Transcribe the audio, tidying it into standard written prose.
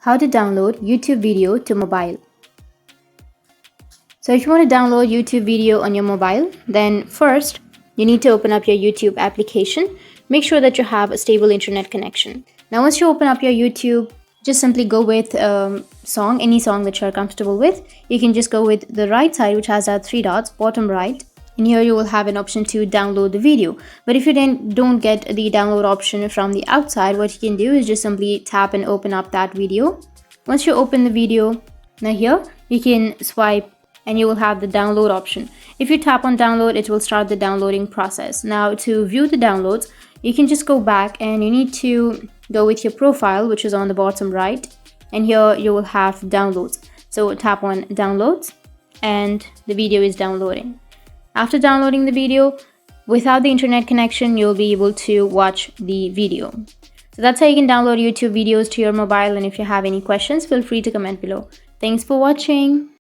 How to download YouTube video to mobile. So if you want to download YouTube video on your mobile, then first you need to open up your YouTube application. Make sure that you have a stable internet connection. Now once you open up your YouTube, just simply go with song, any song that you're comfortable with. You can just go with the right side, which has that three dots, bottom right. And here you will have an option to download the video. But if you don't get the download option from the outside, what you can do is just simply tap and open up that video. Once you open the video, now here you can swipe and you will have the download option. If you tap on download, it will start the downloading process. Now to view the downloads, you can just go back and you need to go with your profile, which is on the bottom right. And here you will have downloads. So tap on downloads and the video is downloading. After downloading the video, without the internet connection, you'll be able to watch the video. So that's how you can download YouTube videos to your mobile. And if you have any questions, feel free to comment below. Thanks for watching.